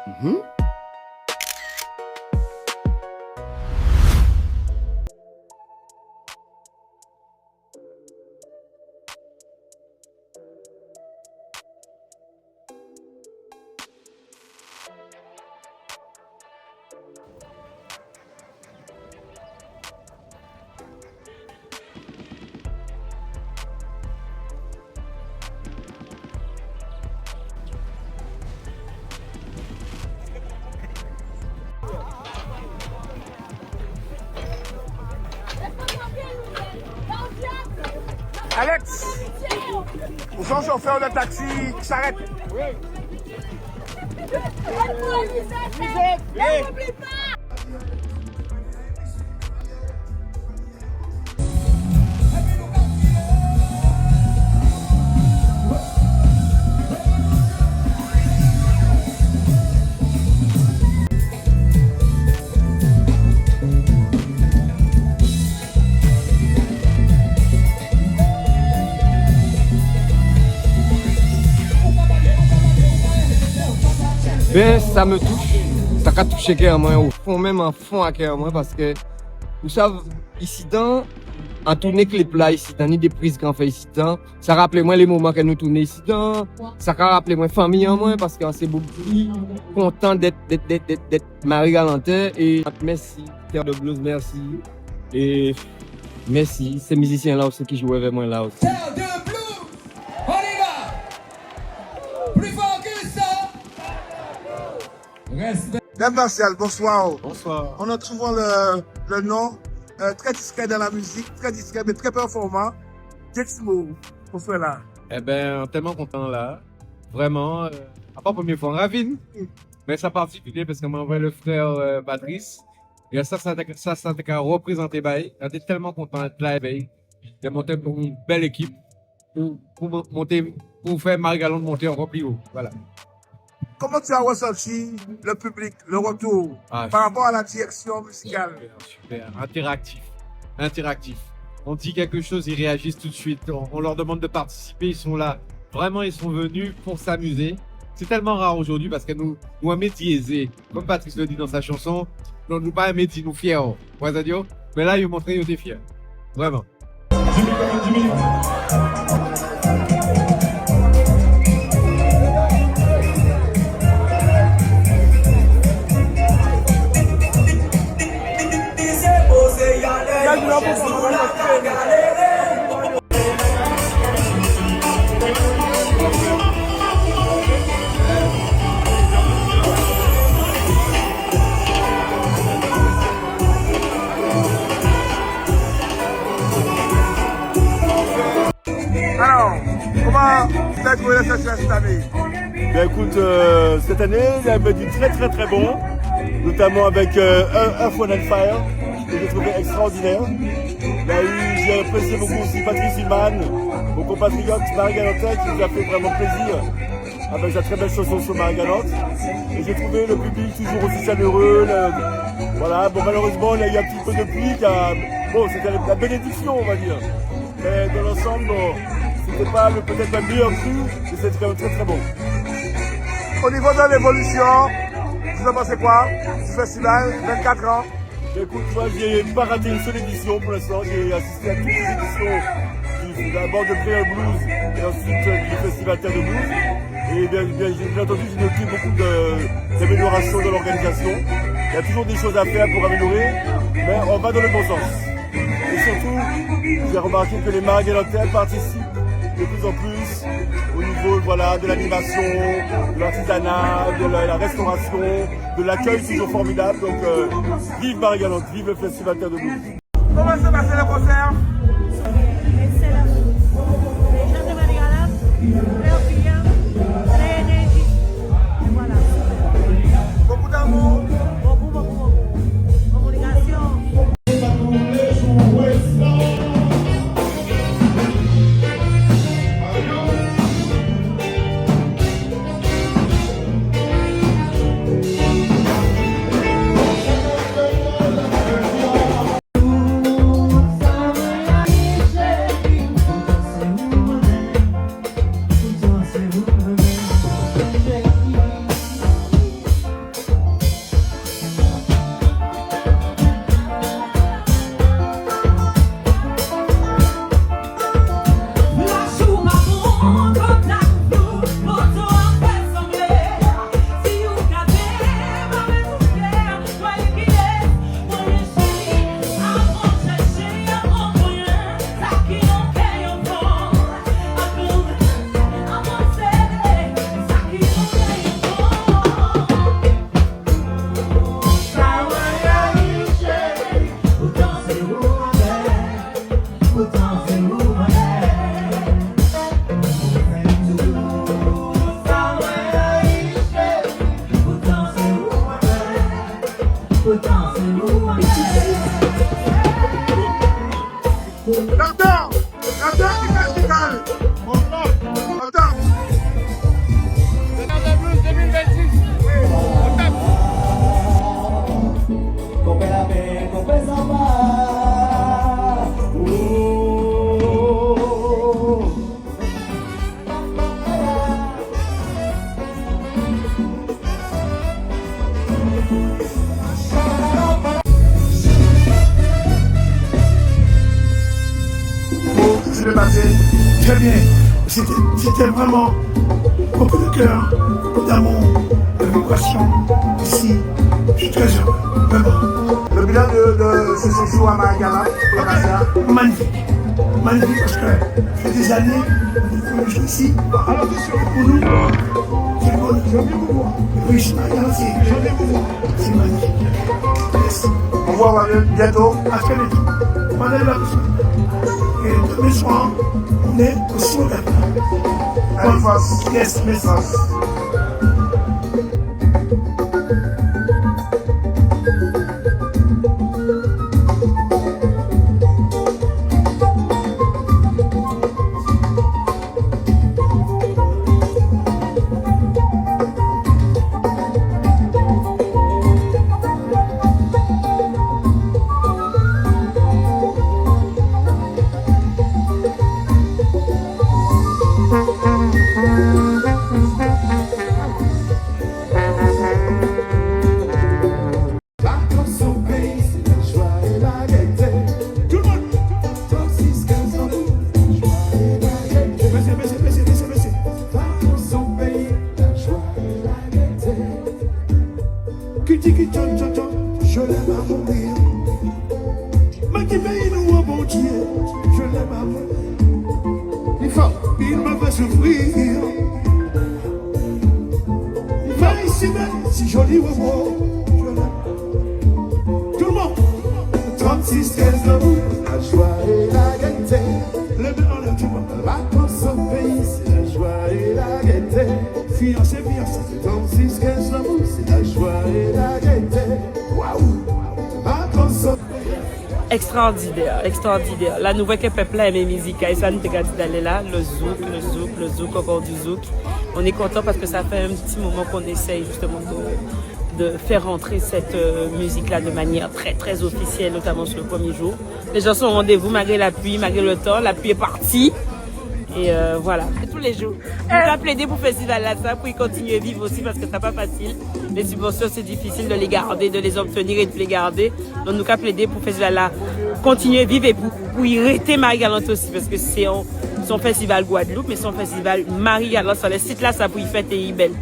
Mhm. Alex, où sont chauffeurs de taxi qui s'arrêtent? Oui. Ben, ça me touche. Ça a touché carrément au fond, même en fond à carrément, parce que, vous savez, ici dans, en tournée clip là, ici dans, ni des prises qu'on fait ici dans, ça rappelle moi les moments que nous tournons ici dans, ça rappelle moi famille en moi, parce qu'on s'est beaucoup plus content d'être Marie Galantin, et merci, Terre de Blues, merci, et merci, ces musiciens là aussi qui jouaient avec moi là aussi. Terre de Blues, on y va! Plus fort que ça! Respect. Dame Martial, bonsoir. Bonsoir. On a souvent le nom très discret dans la musique, très discret mais très performant. Dites-moi pour cela. Eh ben, tellement content là. Vraiment. À part première fois en Ravine. Mais c'est particulier parce qu'on m'a envoyé le frère Patrice. Et ça qu'à représenter Baye. J'étais tellement content d'être là, Baye. De monter pour une belle équipe. Pour faire Marie-Galante monter encore plus haut. Voilà. Comment tu as ressenti le public, le retour par rapport à la direction musicale? Super. Interactif. On dit quelque chose, ils réagissent tout de suite. On leur demande de participer, ils sont là. Vraiment, ils sont venus pour s'amuser. C'est tellement rare aujourd'hui parce que nous un métier aisé. Comme Patrice le dit dans sa chanson, nous pas un métier, nous fiers. Mais là, ils ont montré qu'ils étaient fiers. Vraiment. Alors, comment tu as trouvé le festival cette année? Ben écoute, cette année, il avait du très bon, notamment avec Earth, Wind and Fire, que j'ai trouvé extraordinaire. J'ai apprécié beaucoup aussi Patrice Hillman, mon compatriote Marie-Galantin, qui nous a fait vraiment plaisir avec sa très belle chanson sur Marie-Galante. Et j'ai trouvé le public toujours aussi chaleureux. Voilà, bon malheureusement, il y a eu un petit peu de pluie, bon c'était la bénédiction on va dire. Mais dans l'ensemble, bon, c'était pas peut-être le meilleur cru, mais c'était quand même très bon. Au niveau de l'évolution, vous en pensez quoi du festival, 24 ans? Écoute, moi j'ai pas raté une seule édition pour l'instant, j'ai assisté à toutes les éditions d'abord de Player Blues et ensuite du Festival Terre de Blues. Et bien entendu, j'ai noté beaucoup d'améliorations dans l'organisation. Il y a toujours des choses à faire pour améliorer, mais on va dans le bon sens. Et surtout, j'ai remarqué que les Marie-Galantais participent de plus en plus au niveau de l'animation, de l'artisanat, de la restauration, de l'accueil toujours formidable. Donc vive Marie-Galante, vive le Festival Terre de Blues. Comment s'est passé le concert? Excellent. Les gens de Marie-Galante, très opinion, très énergie. Et voilà. Beaucoup d'amour. Beaucoup. Communication. C'était vraiment beaucoup de cœur, beaucoup d'amour, de vibration. Ici, je suis très heureux, vraiment. Le bilan de ce séjour à Marie-Galante, pour la Casa. Magnifique. Magnifique parce que ça fait des années que je suis ici. Alors, pour nous, c'est le bonheur. Et puis, Marie-Galante, c'est magnifique. Merci. On vous revoit bientôt. À très bientôt. Madame la personne. Et demain soir, on est au Simon Gata. Allez, face. Yes, merci. Face. Je l'aime à mourir. Mais qui paye nous un bon Dieu, je l'aime à mourir. Il me fait souffrir. Mais ici même, si joli ou beau, je l'aime. Tout le monde. 36 15 d'amour, la joie et la gaieté. Les mains en l'air, tout le monde. Vacances au pays, c'est la joie et la gaieté. Fiancé, fiancé. 36 15 d'amour, c'est la joie et la gaieté. Waouh! Vacances au Extraordinaire, extraordinaire. La nouvelle que peuple aime musique, et ça nous regarde d'aller là, le zouk, encore du zouk. On est content parce que ça fait un petit moment qu'on essaye justement de faire rentrer cette musique-là de manière très très officielle, notamment sur le premier jour. Les gens sont au rendez-vous malgré la pluie, malgré le temps. La pluie est partie. Et voilà, tous les jours. On a plaidé pour le festival là, ça, pour y continuer à vivre aussi parce que c'est pas facile. Les subventions, c'est difficile de les garder, de les obtenir et de les garder. Donc nous avons plaidé pour le festival là, continuer à vivre et pour y rester Marie-Galante aussi parce que c'est son festival Guadeloupe, mais son festival Marie-Galante sur les sites là, ça pour y fêter et y belle.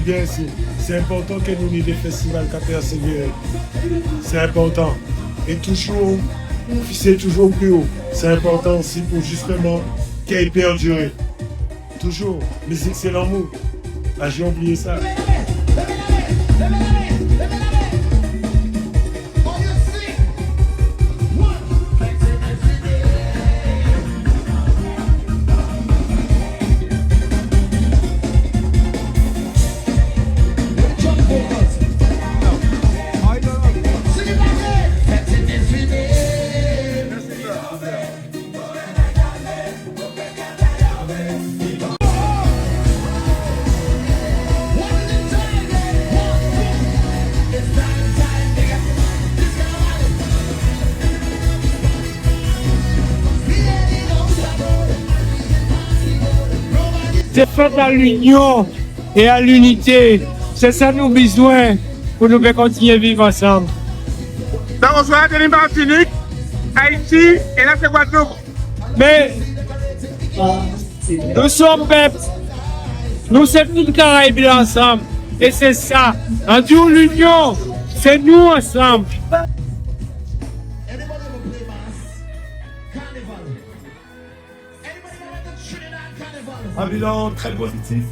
Bien ici. C'est important que nous ayons des festivals qui persévèrent. C'est important. Et toujours, c'est toujours plus haut. C'est important aussi pour justement qu'il perdure. Toujours. Musique, c'est l'amour. Ah, j'ai oublié ça. C'est fait à l'union et à l'unité. C'est ça nos besoins pour nous continuer à vivre ensemble. Donc on soit à Martinique, Haïti et là c'est Guadeloupe. Mais nous sommes peuple. Nous sommes tous les Caraïbes ensemble. Et c'est ça. En disant l'union, c'est nous ensemble. Un bilan très positif,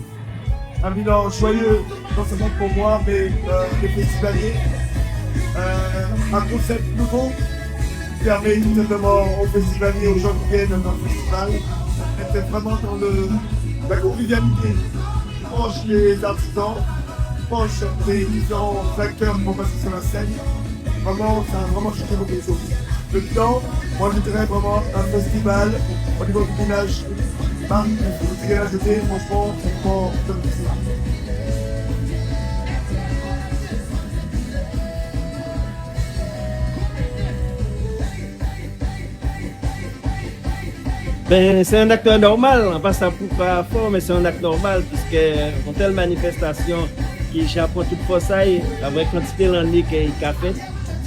un bilan joyeux, non seulement pour moi, mais les festivaliers. Un concept nouveau qui permet justement aux festivaliers, aux gens qui viennent dans le festival, était vraiment dans la convivialité. Proche des artisans, proche des différents acteurs qui vont passer sur la scène. Vraiment, ça a vraiment changé beaucoup de choses. Le bilan, moi je dirais vraiment un festival au niveau du village. Marc, je voudrais ajouter, franchement, comme ça. Ben, c'est un acte normal, on passe à pas fort, mais c'est un acte normal, puisque une telle manifestation qui échappe toute forçaille, avec quantité d'années qu'il a fait,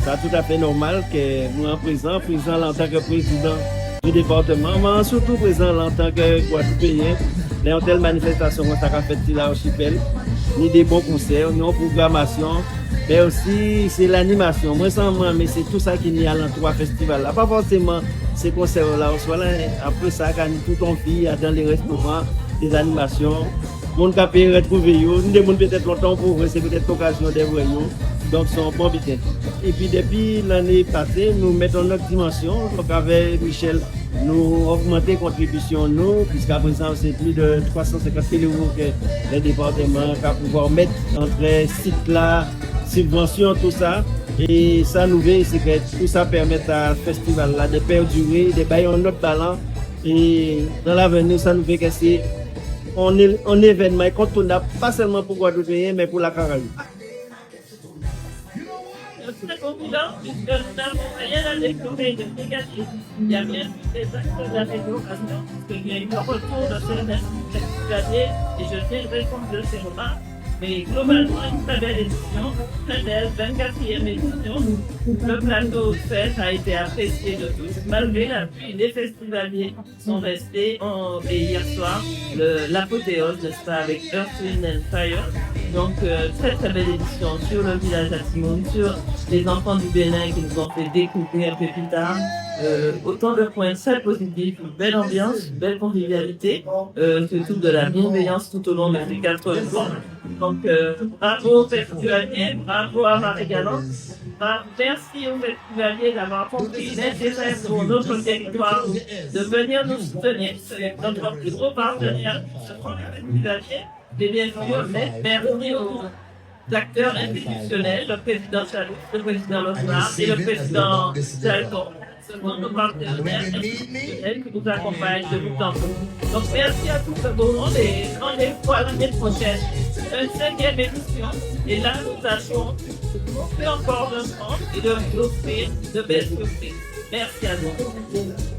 c'est tout à fait normal que nous en présent en tant que président du département, mais surtout présent en tant que Guadeloupéen, une telle manifestation qu'on a fait dans l'archipel, ni des bons concerts, ni en programmation, mais aussi c'est l'animation. Moi, mais c'est tout ça qui y a dans trois festivals là, pas forcément ces concerts-là, après ça, quand tout en vie, dans les restaurants, des animations, mon cap retrouver nous demandons peut-être longtemps pour c'est peut-être l'occasion de voir donc c'est un bon week-end. Et puis depuis l'année passée, nous mettons notre dimension, donc avec Michel, nous augmentons les contributions, puisqu'à présent c'est plus de 350 000 € que les départements vont pouvoir mettre entre sites là, subventions, tout ça. Et ça nous veut, c'est que tout ça permet à ce festival là de perdurer, de bailler un autre talent. Et dans l'avenir, ça nous fait que c'est un événement incontournable, pas seulement pour Guadeloupe, mais pour la Caraïbe. Très confident, puisque nous n'avons rien à découvrir de négatif. Il y a bien des acteurs de la rénovation, puisqu'il y a eu un retour de certaines années, et je tiens compte de ces remarques. Mais globalement, une très belle édition, très belle, 24e édition. Le plateau fête a été apprécié de tous. Malgré la pluie, les festivaliers sont restés. Et hier soir, l'apothéose, n'est-ce pas, avec Earth, Wind and Fire. Donc, très très belle édition sur le village à Timon, sur les enfants du Bénin qui nous ont fait découvrir un peu plus tard. Autant de points très positifs, une belle ambiance, une belle convivialité, surtout de la bienveillance tout au long de ces 4 jours. Donc, bravo aux festivaliers, bravo à Marie-Galante. Merci aux festivaliers d'avoir compris l'intérêt pour notre territoire de venir nous soutenir. C'est notre plus gros partenaire, ce sont les festivaliers. Et bien sûr, merci aux acteurs institutionnels, le président Chaloux, le président Losmar et le président Salton. Ce sont nos partenaires institutionnels qui nous accompagnent de bout en bout. Donc merci à tout le monde et rendez-vous à l'année prochaine. Une 5e édition. Et là, nous tâchons de monter encore de France et de vous offrir de belles surprises. Merci à vous.